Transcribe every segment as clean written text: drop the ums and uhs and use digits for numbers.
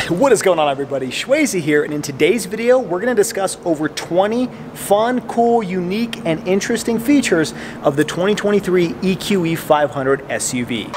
What is going on, everybody? Shwazy here, and in today's video we're going to discuss over 20 fun, cool, unique, and interesting features of the 2023 EQE 500 SUV.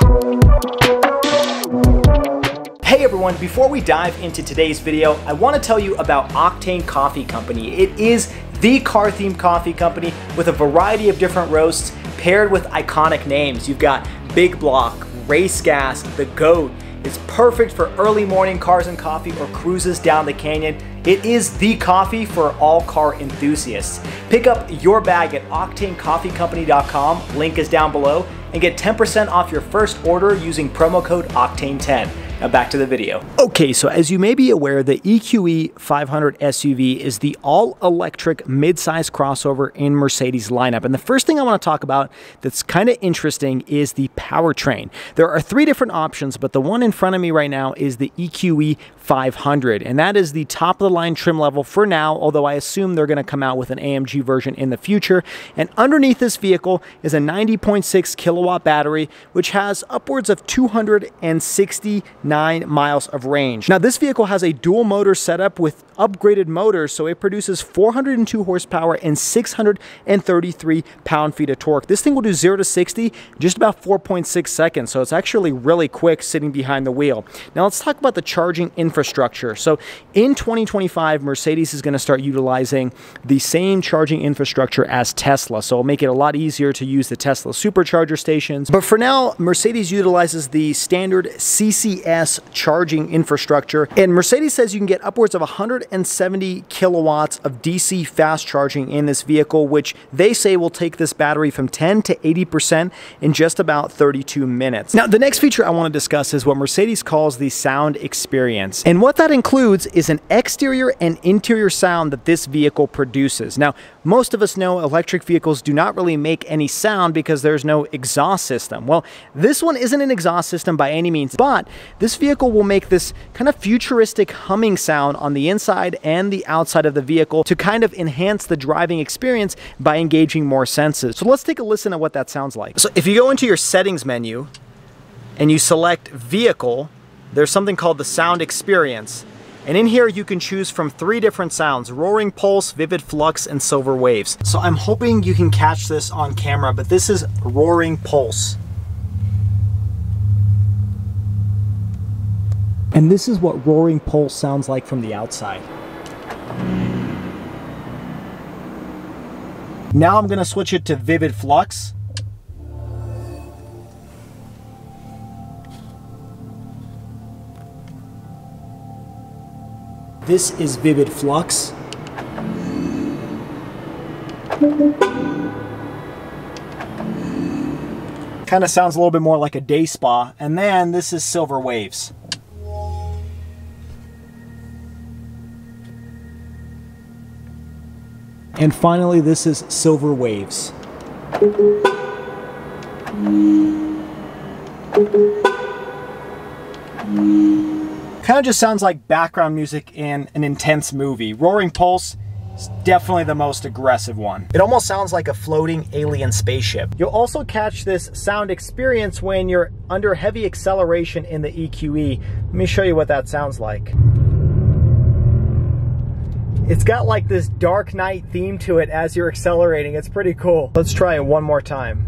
Hey everyone, before we dive into today's video, I want to tell you about Octane Coffee Company. It is the car-themed coffee company with a variety of different roasts paired with iconic names. You've got Big Block, Race Gas, The Goat. It's perfect for early morning cars and coffee or cruises down the canyon. It is the coffee for all car enthusiasts. Pick up your bag at octanecoffeecompany.com, link is down below, and get 10% off your first order using promo code OCTANE10. Now back to the video. Okay, so as you may be aware, the EQE 500 SUV is the all-electric midsize crossover in Mercedes lineup. And the first thing I want to talk about that's kind of interesting is the powertrain. There are three different options, but the one in front of me right now is the EQE 500, and that is the top-of-the-line trim level for now, although I assume they're going to come out with an AMG version in the future. And underneath this vehicle is a 90.6 kilowatt battery, which has upwards of 269 miles of range. Now, this vehicle has a dual motor setup with upgraded motors, so it produces 402 horsepower and 633 pound-feet of torque. This thing will do 0 to 60 in just about 4.6 seconds, so it's actually really quick sitting behind the wheel. Now, let's talk about the charging infrastructure. So in 2025, Mercedes is going to start utilizing the same charging infrastructure as Tesla, so it'll make it a lot easier to use the Tesla supercharger stations. But for now, Mercedes utilizes the standard CCS charging infrastructure, and Mercedes says you can get upwards of 170 kilowatts of DC fast charging in this vehicle, which they say will take this battery from 10 to 80% in just about 32 minutes. Now, the next feature I want to discuss is what Mercedes calls the sound experience. And what that includes is an exterior and interior sound that this vehicle produces. Now, most of us know electric vehicles do not really make any sound because there's no exhaust system. Well, this one isn't an exhaust system by any means, but this vehicle will make this kind of futuristic humming sound on the inside and the outside of the vehicle to kind of enhance the driving experience by engaging more senses. So let's take a listen to what that sounds like. So if you go into your settings menu and you select vehicle, there's something called the sound experience. And in here you can choose from 3 different sounds: roaring pulse, vivid flux, and silver waves. So I'm hoping you can catch this on camera, but this is roaring pulse. And this is what roaring pulse sounds like from the outside. Now I'm going to switch it to vivid flux. This is vivid flux. Kind of sounds a little bit more like a day spa. And then this is silver waves. And finally, this is silver waves. Kind of just sounds like background music in an intense movie. Roaring pulse is definitely the most aggressive one. It almost sounds like a floating alien spaceship. You'll also catch this sound experience when you're under heavy acceleration in the EQE. Let me show you what that sounds like. It's got like this Dark Knight theme to it as you're accelerating. It's pretty cool. Let's try it one more time.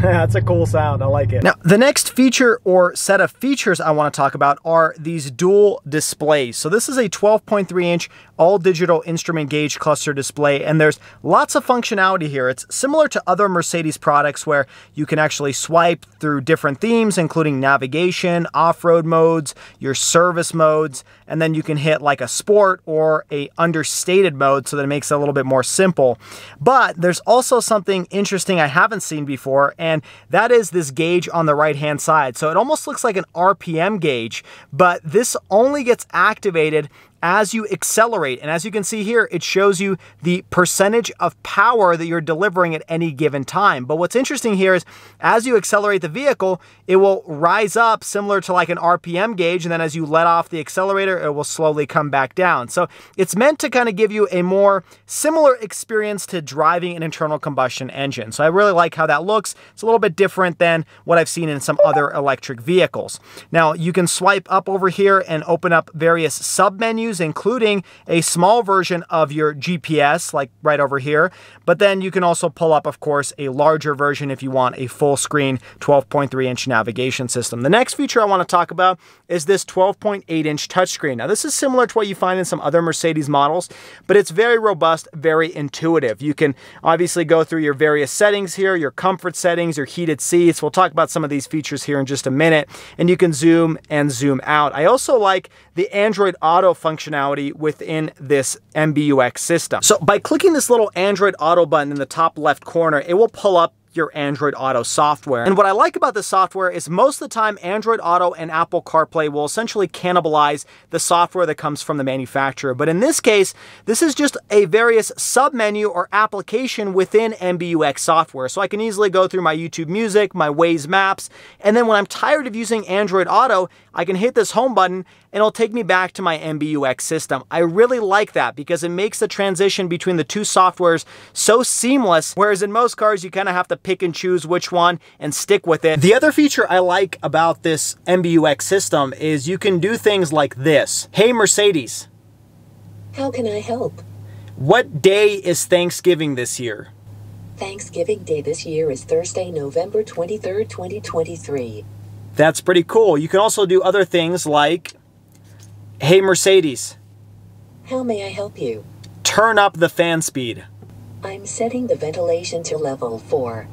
That's a cool sound. I like it. Now, the next feature or set of features I want to talk about are these dual displays. So this is a 12.3-inch all-digital instrument gauge cluster display, and there's lots of functionality here. It's similar to other Mercedes products where you can actually swipe through different themes, including navigation, off-road modes, your service modes, and then you can hit like a sport or a understated mode so that it makes it a little bit more simple. But there's also something interesting I haven't seen before, and that is this gauge on the right-hand side. So it almost looks like an RPM gauge, but this only gets activated as you accelerate. And as you can see here, it shows you the percentage of power that you're delivering at any given time. But what's interesting here is as you accelerate the vehicle, it will rise up similar to like an RPM gauge. And then as you let off the accelerator, it will slowly come back down. So it's meant to kind of give you a more similar experience to driving an internal combustion engine. So I really like how that looks. It's a little bit different than what I've seen in some other electric vehicles. Now you can swipe up over here and open up various sub-menus, including a small version of your GPS, like right over here. But then you can also pull up, of course, a larger version if you want a full screen 12.3-inch navigation system. The next feature I want to talk about is this 12.8-inch touchscreen. Now this is similar to what you find in some other Mercedes models, but it's very robust, very intuitive. You can obviously go through your various settings here, your comfort settings, your heated seats. We'll talk about some of these features here in just a minute, and you can zoom and zoom out. I also like the Android Auto functionality within this MBUX system. So by clicking this little Android Auto button in the top left corner, it will pull up your Android Auto software. And what I like about this software is most of the time Android Auto and Apple CarPlay will essentially cannibalize the software that comes from the manufacturer. But in this case, this is just a various sub-menu or application within MBUX software. So I can easily go through my YouTube Music, my Waze Maps, and then when I'm tired of using Android Auto, I can hit this home button and it'll take me back to my MBUX system. I really like that because it makes the transition between the two softwares so seamless, whereas in most cars you kind of have to pick and choose which one and stick with it. The other feature I like about this MBUX system is you can do things like this. Hey Mercedes. How can I help? What day is Thanksgiving this year? Thanksgiving Day this year is Thursday, November 23rd, 2023. That's pretty cool. You can also do other things like, hey Mercedes. How may I help you? Turn up the fan speed. I'm setting the ventilation to level 4.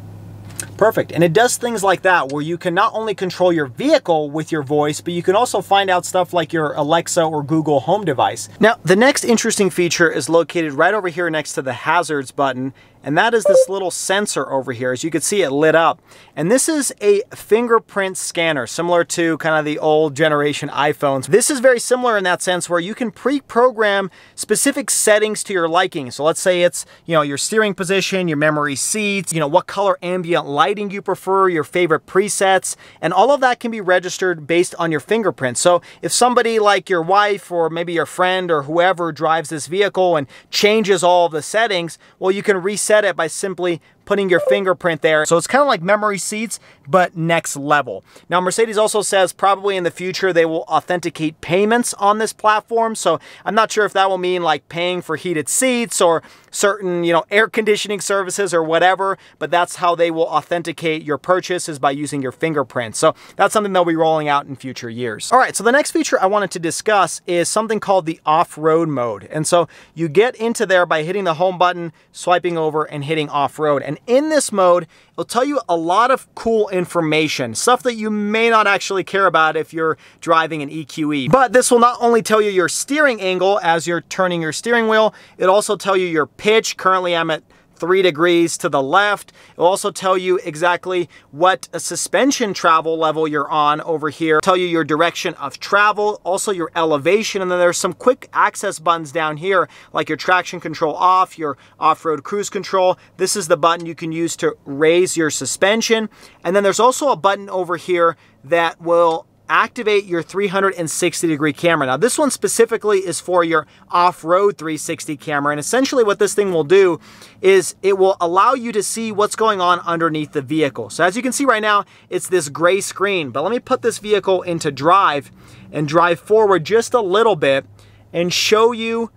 Perfect. And it does things like that where you can not only control your vehicle with your voice, but you can also find out stuff like your Alexa or Google Home device. Now, the next interesting feature is located right over here next to the hazards button. And that is this little sensor over here. As you can see, it lit up. And this is a fingerprint scanner, similar to kind of the old generation iPhones. This is very similar in that sense where you can pre-program specific settings to your liking. So let's say it's, your steering position, your memory seats, what color ambient lighting you prefer, your favorite presets, and all of that can be registered based on your fingerprint. So if somebody like your wife or maybe your friend or whoever drives this vehicle and changes all of the settings, well, you can reset it by simply putting your fingerprint there. So it's kind of like memory seats, but next level. Now, Mercedes also says probably in the future they will authenticate payments on this platform. So I'm not sure if that will mean like paying for heated seats or certain, air conditioning services or whatever, but that's how they will authenticate your purchase is by using your fingerprint. So that's something they'll be rolling out in future years. All right, so the next feature I wanted to discuss is something called the off-road mode. And so you get into there by hitting the home button, swiping over and hitting off-road. And in this mode, it'll tell you a lot of cool information, stuff that you may not actually care about if you're driving an EQE. But this will not only tell you your steering angle as you're turning your steering wheel, it'll also tell you your pitch. Currently, I'm at 3 degrees to the left. It'll also tell you exactly what a suspension travel level you're on over here. Tell you your direction of travel, also your elevation, and then there's some quick access buttons down here, like your traction control off, your off-road cruise control. This is the button you can use to raise your suspension. And then there's also a button over here that will activate your 360-degree camera. Now, this one specifically is for your off-road 360 camera, and essentially what this thing will do is it will allow you to see what's going on underneath the vehicle. So as you can see right now, it's this gray screen, but let me put this vehicle into drive and drive forward just a little bit and show you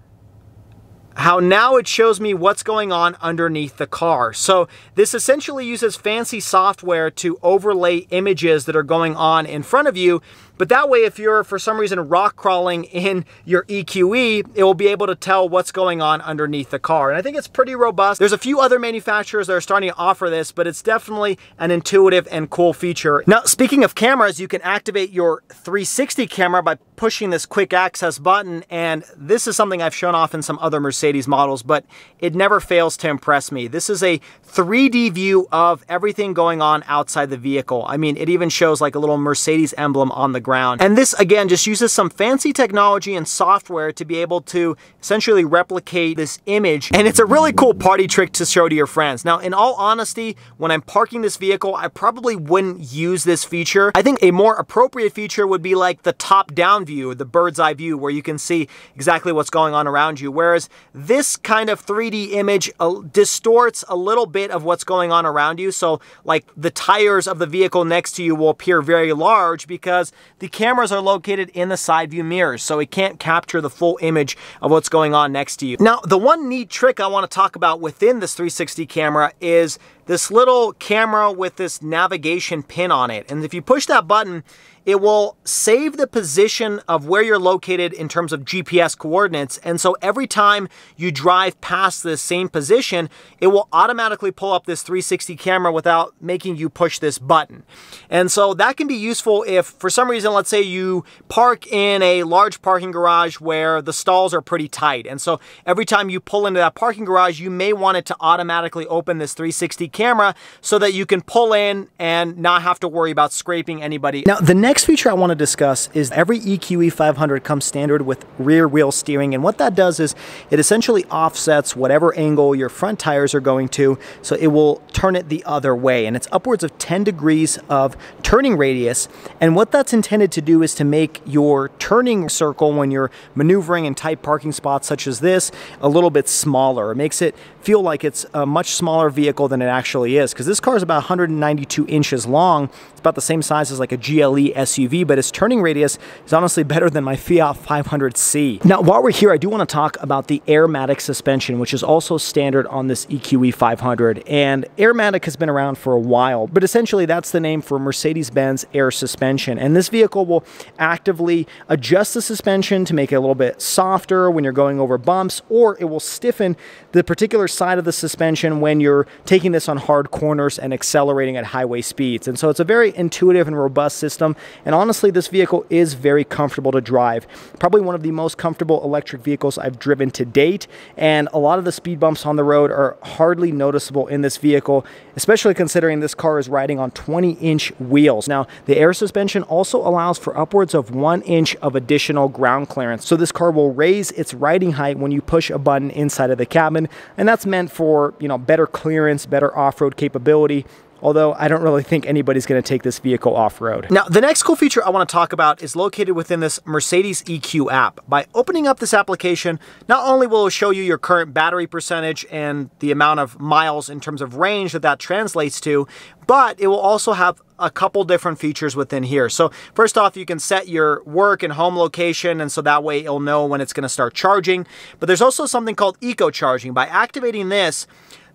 how now it shows me what's going on underneath the car. So this essentially uses fancy software to overlay images that are going on in front of you. But that way, if you're for some reason rock crawling in your EQE, it will be able to tell what's going on underneath the car. And I think it's pretty robust. There's a few other manufacturers that are starting to offer this, but it's definitely an intuitive and cool feature. Now, speaking of cameras, you can activate your 360 camera by pushing this quick access button. And this is something I've shown off in some other Mercedes models, but it never fails to impress me. This is a 3D view of everything going on outside the vehicle. I mean, it even shows like a little Mercedes emblem on the ground. And this, again, just uses some fancy technology and software to be able to essentially replicate this image. And it's a really cool party trick to show to your friends. Now, in all honesty, when I'm parking this vehicle, I probably wouldn't use this feature. I think a more appropriate feature would be like the top-down view, the bird's eye view, where you can see exactly what's going on around you. Whereas this kind of 3D image distorts a little bit of what's going on around you. So like the tires of the vehicle next to you will appear very large because the cameras are located in the side view mirrors. So it can't capture the full image of what's going on next to you. Now, the one neat trick I want to talk about within this 360 camera is this little camera with this navigation pin on it. And if you push that button, it will save the position of where you're located in terms of GPS coordinates. And so every time you drive past the same position, it will automatically pull up this 360 camera without making you push this button. And so that can be useful if, for some reason, let's say you park in a large parking garage where the stalls are pretty tight. And so every time you pull into that parking garage, you may want it to automatically open this 360 camera so that you can pull in and not have to worry about scraping anybody. Now, the next feature I want to discuss is every EQE 500 comes standard with rear wheel steering, and what that does is it essentially offsets whatever angle your front tires are going to, so it will turn it the other way, and it's upwards of 10 degrees of turning radius. And what that's intended to do is to make your turning circle when you're maneuvering in tight parking spots such as this a little bit smaller. It makes it feel like it's a much smaller vehicle than it actually is, because this car is about 192 inches long. It's about the same size as like a GLE SUV, but its turning radius is honestly better than my Fiat 500C. Now, while we're here, I do want to talk about the Airmatic suspension, which is also standard on this EQE 500. And Airmatic has been around for a while, but essentially that's the name for Mercedes Benz Air suspension. And this vehicle will actively adjust the suspension to make it a little bit softer when you're going over bumps, or it will stiffen the particular side of the suspension when you're taking this on hard corners and accelerating at highway speeds. And so it's a very intuitive and robust system. And honestly, this vehicle is very comfortable to drive. Probably one of the most comfortable electric vehicles I've driven to date. And a lot of the speed bumps on the road are hardly noticeable in this vehicle, especially considering this car is riding on 20-inch wheels. Now, the air suspension also allows for upwards of 1 inch of additional ground clearance. So this car will raise its riding height when you push a button inside of the cabin. And that's meant for, you know, better clearance, better off-road capability. Although I don't really think anybody's going to take this vehicle off-road. Now, the next cool feature I want to talk about is located within this Mercedes EQ app. By opening up this application, not only will it show you your current battery percentage and the amount of miles in terms of range that translates to, but it will also have a couple different features within here. So first off, you can set your work and home location, and so that way it'll know when it's going to start charging. But there's also something called eco charging. By activating this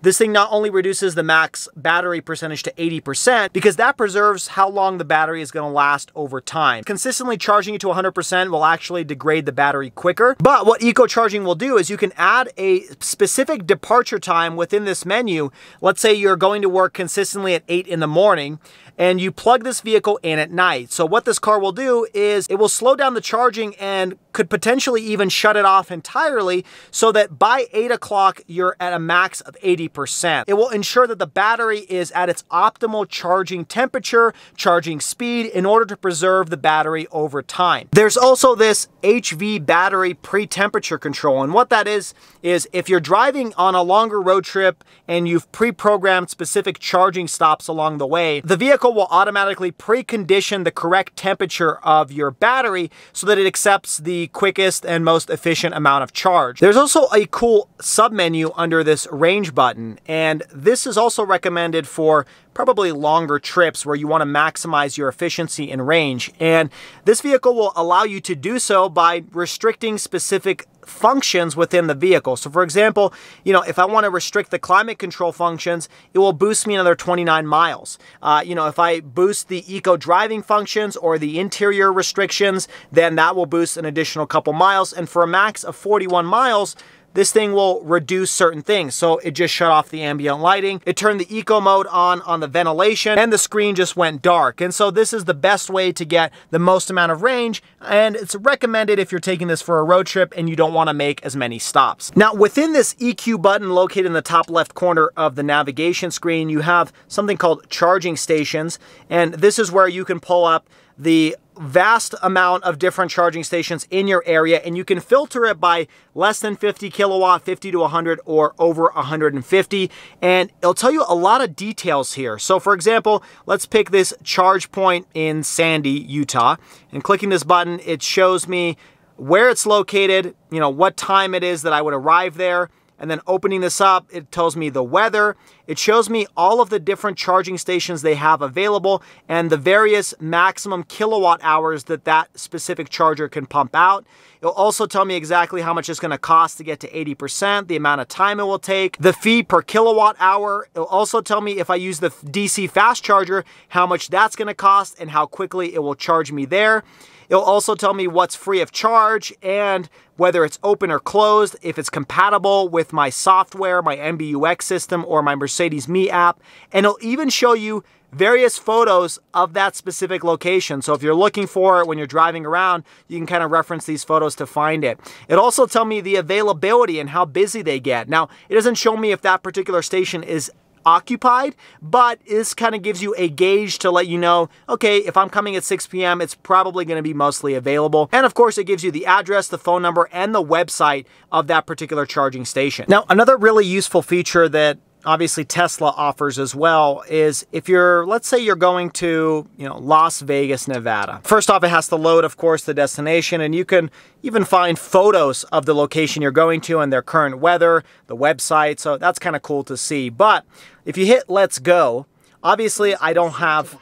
thing not only reduces the max battery percentage to 80%, because that preserves how long the battery is going to last over time. Consistently charging it to 100% will actually degrade the battery quicker. But what eco charging will do is you can add a specific departure time within this menu. Let's say you're going to work consistently at 8 in the morning, and you plug this vehicle in at night. So what this car will do is it will slow down the charging and could potentially even shut it off entirely, so that by 8 o'clock, you're at a max of 80%. It will ensure that the battery is at its optimal charging temperature, charging speed, in order to preserve the battery over time. There's also this HV battery pre-temperature control. And what that is if you're driving on a longer road trip and you've pre-programmed specific charging stops along the way, the vehicle will automatically precondition the correct temperature of your battery so that it accepts the quickest and most efficient amount of charge. There's also a cool submenu under this range button, and this is also recommended for probably longer trips where you want to maximize your efficiency and range. And this vehicle will allow you to do so by restricting specific functions within the vehicle. So for example, you know, if I want to restrict the climate control functions, it will boost me another 29 miles. You know, if I boost the eco driving functions or the interior restrictions, then that will boost an additional couple miles. And for a max of 41 miles, this thing will reduce certain things. So it just shut off the ambient lighting. It turned the eco mode on the ventilation, and the screen just went dark. And so this is the best way to get the most amount of range. And it's recommended if you're taking this for a road trip and you don't want to make as many stops. Now, within this EQ button located in the top left corner of the navigation screen, you have something called charging stations. And this is where you can pull up the vast amount of different charging stations in your area, and you can filter it by less than 50 kilowatt, 50 to 100, or over 150. And it'll tell you a lot of details here. So for example, let's pick this charge point in Sandy, Utah, and clicking this button, it shows me where it's located, you know, what time it is that I would arrive there. And then opening this up, it tells me the weather. It shows me all of the different charging stations they have available and the various maximum kilowatt hours that that specific charger can pump out. It'll also tell me exactly how much it's going to cost to get to 80%, the amount of time it will take, the fee per kilowatt hour. It'll also tell me if I use the DC fast charger, how much that's going to cost and how quickly it will charge me there. It'll also tell me what's free of charge and whether it's open or closed, if it's compatible with my software, my MBUX system, or my Mercedes Me app. And it'll even show you various photos of that specific location. So if you're looking for it when you're driving around, you can kind of reference these photos to find it. It'll also tell me the availability and how busy they get. Now, it doesn't show me if that particular station is occupied, but this kind of gives you a gauge to let you know, okay, if I'm coming at 6 p.m., it's probably going to be mostly available. And of course, it gives you the address, the phone number, and the website of that particular charging station. Now, another really useful feature that obviously Tesla offers as well is if you're, let's say you're going to, Las Vegas, Nevada. First off, it has to load, of course, the destination, and you can even find photos of the location you're going to and their current weather, the website, so that's kind of cool to see. But if you hit let's go, obviously I don't have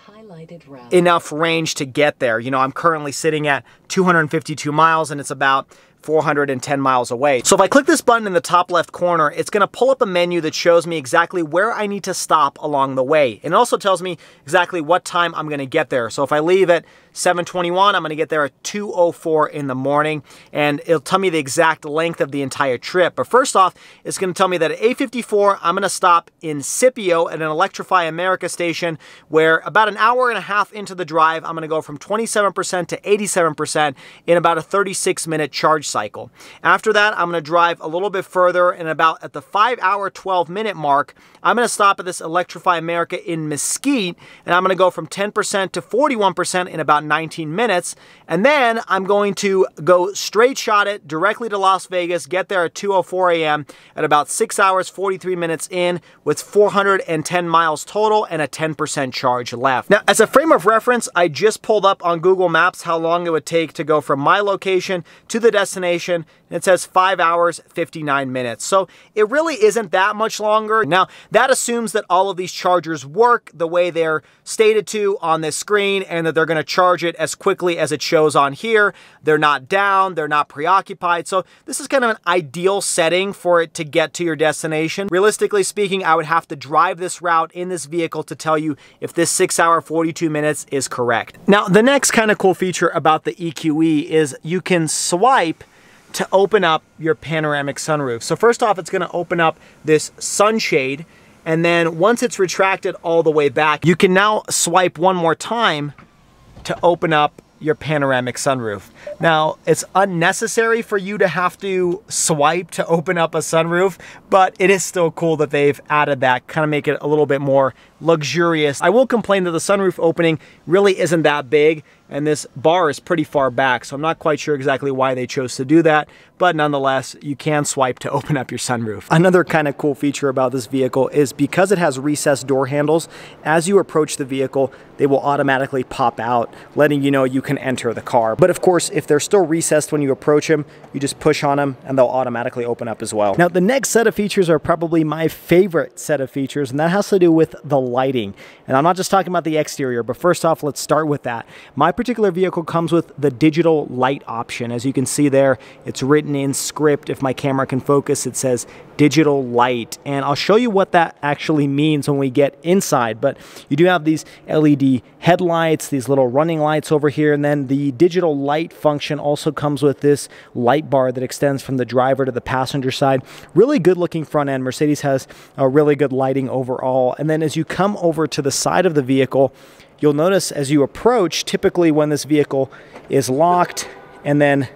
enough range to get there. I'm currently sitting at 252 miles and it's about 410 miles away. So if I click this button in the top left corner, it's going to pull up a menu that shows me exactly where I need to stop along the way. And it also tells me exactly what time I'm going to get there. So if I leave at 7:21, I'm going to get there at 2:04 in the morning, and it'll tell me the exact length of the entire trip. But first off, it's going to tell me that at 8:54, I'm going to stop in Scipio at an Electrify America station, where about an hour and a half into the drive, I'm going to go from 27% to 87% in about a 36-minute charge cycle. After that, I'm going to drive a little bit further, and about at the 5-hour, 12-minute mark, I'm going to stop at this Electrify America in Mesquite, and I'm going to go from 10% to 41% in about 19 minutes, and then I'm going to go straight shot it directly to Las Vegas, get there at 2:04 a.m. at about 6 hours, 43 minutes in, with 410 miles total and a 10% charge left. Now, as a frame of reference, I just pulled up on Google Maps how long it would take to go from my location to the destination, and it says 5 hours, 59 minutes. So it really isn't that much longer. Now, that assumes that all of these chargers work the way they're stated to on this screen, and that they're going to charge it as quickly as it shows on here. They're not down, they're not preoccupied. So this is kind of an ideal setting for it to get to your destination. Realistically speaking, I would have to drive this route in this vehicle to tell you if this 6 hour, 42 minutes is correct. Now, the next kind of cool feature about the EQE is you can swipe to open up your panoramic sunroof. So first off, it's going to open up this sunshade, and then once it's retracted all the way back, you can now swipe one more time to open up your panoramic sunroof. Now, it's unnecessary for you to have to swipe to open up a sunroof, but it is still cool that they've added that, kind of make it a little bit more luxurious. I will complain that the sunroof opening really isn't that big, and this bar is pretty far back, so I'm not quite sure exactly why they chose to do that, but nonetheless, you can swipe to open up your sunroof. Another kind of cool feature about this vehicle is because it has recessed door handles, as you approach the vehicle, they will automatically pop out, letting you know you can enter the car. But of course, if they're still recessed when you approach them, you just push on them and they'll automatically open up as well. Now, the next set of features are probably my favorite set of features, and that has to do with the lighting. And I'm not just talking about the exterior, but first off, let's start with that. My particular vehicle comes with the digital light option. As you can see there, it's written in script. If my camera can focus, it says digital light. And I'll show you what that actually means when we get inside. But you do have these LED headlights, these little running lights over here, and then the digital light function also comes with this light bar that extends from the driver to the passenger side. Really good looking front end. Mercedes has a really good lighting overall. And then as you come over to the side of the vehicle, you'll notice as you approach, typically when this vehicle is locked and then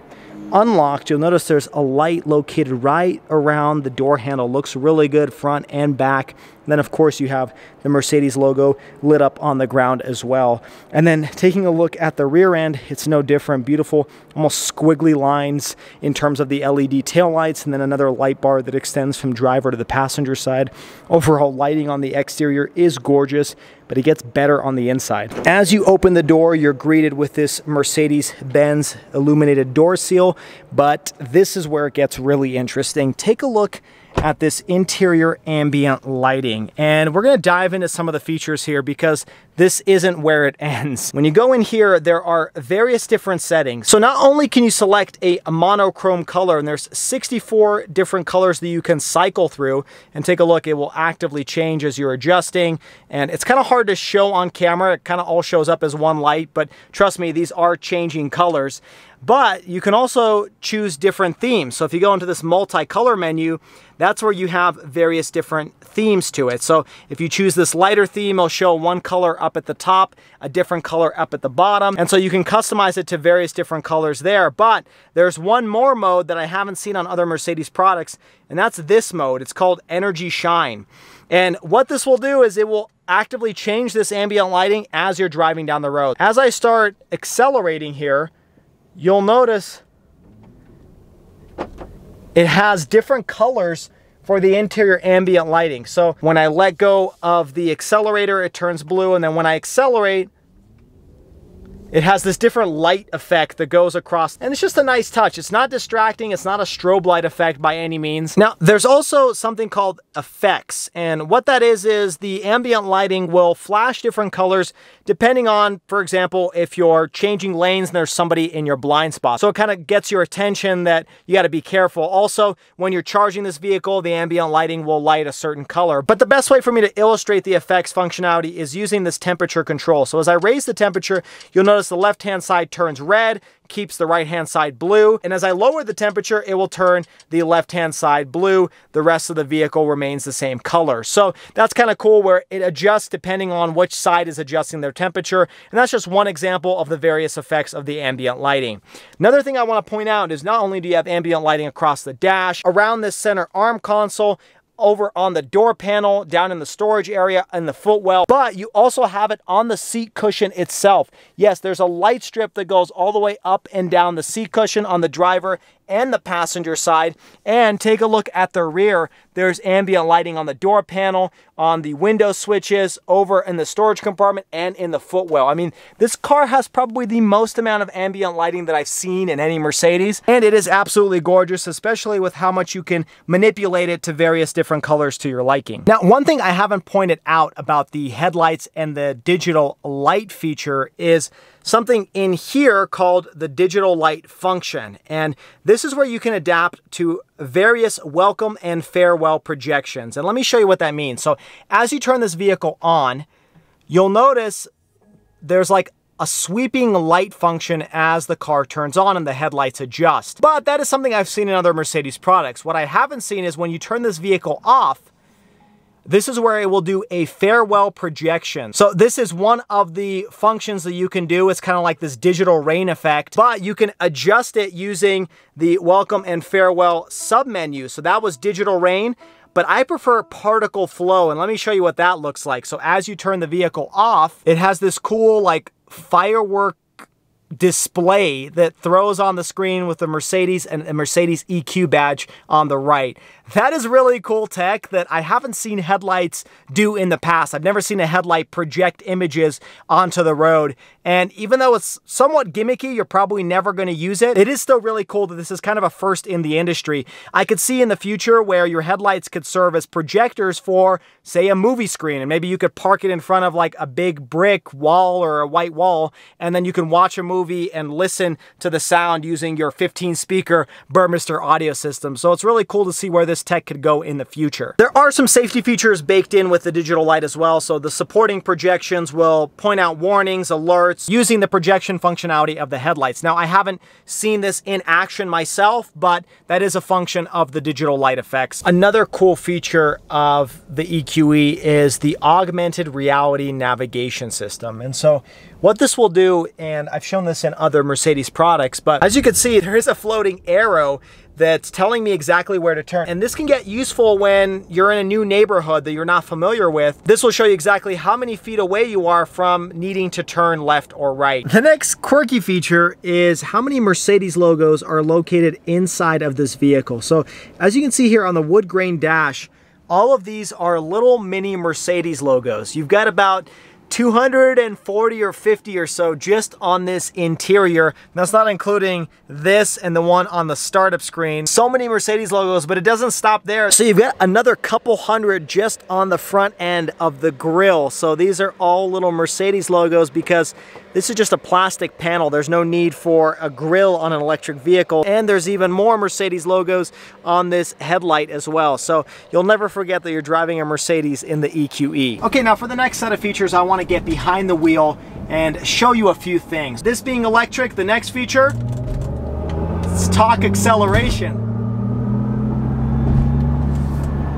unlocked, you'll notice there's a light located right around the door handle. Looks really good front and back. And then, of course, you have the Mercedes logo lit up on the ground as well. And then taking a look at the rear end, it's no different. Beautiful, almost squiggly lines in terms of the LED taillights, and then another light bar that extends from driver to the passenger side. Overall lighting on the exterior is gorgeous, but it gets better on the inside. As you open the door, you're greeted with this Mercedes Benz illuminated door seal, but this is where it gets really interesting. Take a look at this interior ambient lighting, and we're going to dive into some of the features here because this isn't where it ends. When you go in here, there are various different settings. So not only can you select a monochrome color, and there's 64 different colors that you can cycle through, and take a look, it will actively change as you're adjusting, and it's kind of hard to show on camera. It kind of all shows up as one light, but trust me, these are changing colors. But you can also choose different themes. So if you go into this multicolor menu, that's where you have various different themes to it. So if you choose this lighter theme, it'll show one color up at the top, a different color up at the bottom. And so you can customize it to various different colors there. But there's one more mode that I haven't seen on other Mercedes products, and that's this mode. It's called Energy Shine. And what this will do is it will actively change this ambient lighting as you're driving down the road. As I start accelerating here, you'll notice it has different colors for the interior ambient lighting. So when I let go of the accelerator, it turns blue, and then when I accelerate, it has this different light effect that goes across, and it's just a nice touch. It's not distracting, it's not a strobe light effect by any means. Now, there's also something called effects, and what that is the ambient lighting will flash different colors depending on, for example, if you're changing lanes and there's somebody in your blind spot. So it kind of gets your attention that you got to be careful. Also, when you're charging this vehicle, the ambient lighting will light a certain color. But the best way for me to illustrate the effects functionality is using this temperature control. So as I raise the temperature, you'll notice the left-hand side turns red, keeps the right-hand side blue, and as I lower the temperature, it will turn the left-hand side blue. The rest of the vehicle remains the same color. So that's kind of cool where it adjusts depending on which side is adjusting their temperature, and that's just one example of the various effects of the ambient lighting. Another thing I want to point out is not only do you have ambient lighting across the dash, around this center arm console, over on the door panel, down in the storage area, and the footwell, but you also have it on the seat cushion itself. Yes, there's a light strip that goes all the way up and down the seat cushion on the driver and the passenger side. And take a look at the rear. There's ambient lighting on the door panel, on the window switches, over in the storage compartment, and in the footwell. I mean, this car has probably the most amount of ambient lighting that I've seen in any Mercedes, and it is absolutely gorgeous, especially with how much you can manipulate it to various different colors to your liking. Now, one thing I haven't pointed out about the headlights and the digital light feature is something in here called the digital light function. And this is where you can adapt to various welcome and farewell projections. And let me show you what that means. So as you turn this vehicle on, you'll notice there's like a sweeping light function as the car turns on and the headlights adjust. But that is something I've seen in other Mercedes products. What I haven't seen is when you turn this vehicle off, this is where it will do a farewell projection. So this is one of the functions that you can do. It's kind of like this digital rain effect, but you can adjust it using the welcome and farewell submenu. So that was digital rain, but I prefer particle flow. And let me show you what that looks like. So as you turn the vehicle off, it has this cool like firework display that throws on the screen with the Mercedes and a Mercedes EQ badge on the right. That is really cool tech that I haven't seen headlights do in the past. I've never seen a headlight project images onto the road. And even though it's somewhat gimmicky, you're probably never going to use it. It is still really cool that this is kind of a first in the industry. I could see in the future where your headlights could serve as projectors for, say, a movie screen. And maybe you could park it in front of like a big brick wall or a white wall, and then you can watch a movie and listen to the sound using your 15-speaker Burmester audio system. So it's really cool to see where this tech could go in the future. There are some safety features baked in with the digital light as well. So the supporting projections will point out warnings, alerts, using the projection functionality of the headlights. Now, I haven't seen this in action myself, but that is a function of the digital light effects. Another cool feature of the EQE is the augmented reality navigation system. And so What this will do, and I've shown this in other Mercedes products, but as you can see, there is a floating arrow that's telling me exactly where to turn. And this can get useful when you're in a new neighborhood that you're not familiar with. This will show you exactly how many feet away you are from needing to turn left or right. The next quirky feature is how many Mercedes logos are located inside of this vehicle. So as you can see here on the wood grain dash, all of these are little mini Mercedes logos. You've got about 240 or 50 or so just on this interior. That's not including this and the one on the startup screen. So many Mercedes logos, but it doesn't stop there. So you've got another couple hundred just on the front end of the grille. So these are all little Mercedes logos because this is just a plastic panel. There's no need for a grille on an electric vehicle. And there's even more Mercedes logos on this headlight as well. So you'll never forget that you're driving a Mercedes in the EQE. Okay, now for the next set of features, I want to get behind the wheel and show you a few things. This being electric, the next feature, it's torque acceleration.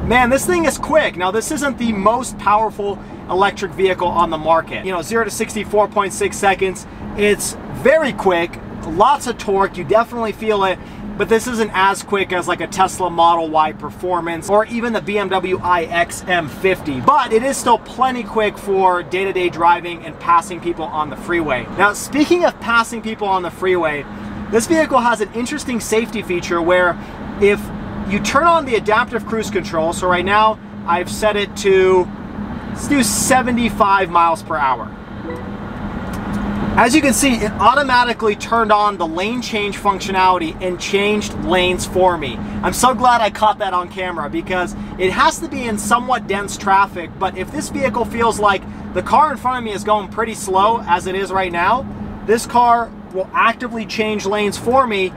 Man, this thing is quick. Now, this isn't the most powerful electric vehicle on the market. You know, 0 to 60, 4.6 seconds. It's very quick, lots of torque, you definitely feel it, but this isn't as quick as like a Tesla Model Y Performance or even the BMW iX M50, but it is still plenty quick for day-to-day driving and passing people on the freeway. Now, speaking of passing people on the freeway, this vehicle has an interesting safety feature where if you turn on the adaptive cruise control, so right now I've set it to, let's do 75 miles per hour. As you can see, it automatically turned on the lane change functionality and changed lanes for me. I'm so glad I caught that on camera because it has to be in somewhat dense traffic, but if this vehicle feels like the car in front of me is going pretty slow as it is right now, this car will actively change lanes for me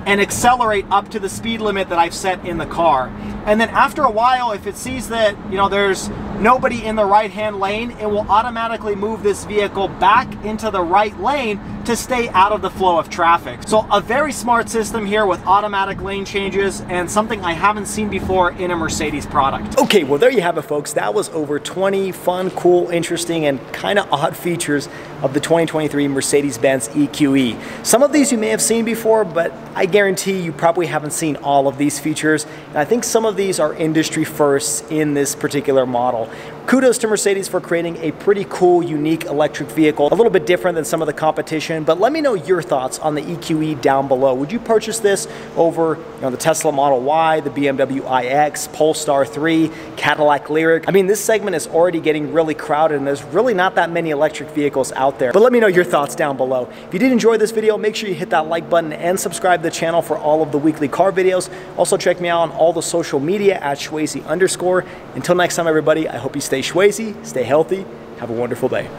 and accelerate up to the speed limit that I've set in the car. And then after a while, if it sees that, you know, there's nobody in the right-hand lane, it will automatically move this vehicle back into the right lane to stay out of the flow of traffic. So a very smart system here with automatic lane changes and something I haven't seen before in a Mercedes product. Okay, well there you have it, folks. That was over 20 fun, cool, interesting, and kind of odd features of the 2023 Mercedes Benz EQE. Some of these you may have seen before, but I guarantee you probably haven't seen all of these features. And I think some of these are industry firsts in this particular model. Kudos to Mercedes for creating a pretty cool, unique electric vehicle, a little bit different than some of the competition, but let me know your thoughts on the EQE down below. Would you purchase this over, you know, the Tesla Model Y, the BMW iX, Polestar 3, Cadillac Lyriq? I mean, this segment is already getting really crowded and there's really not that many electric vehicles out there. But let me know your thoughts down below. If you did enjoy this video, make sure you hit that like button and subscribe to the channel for all of the weekly car videos. Also check me out on all the social media at Schwayze_. Until next time, everybody, I hope you stay Schwayze, stay healthy, have a wonderful day.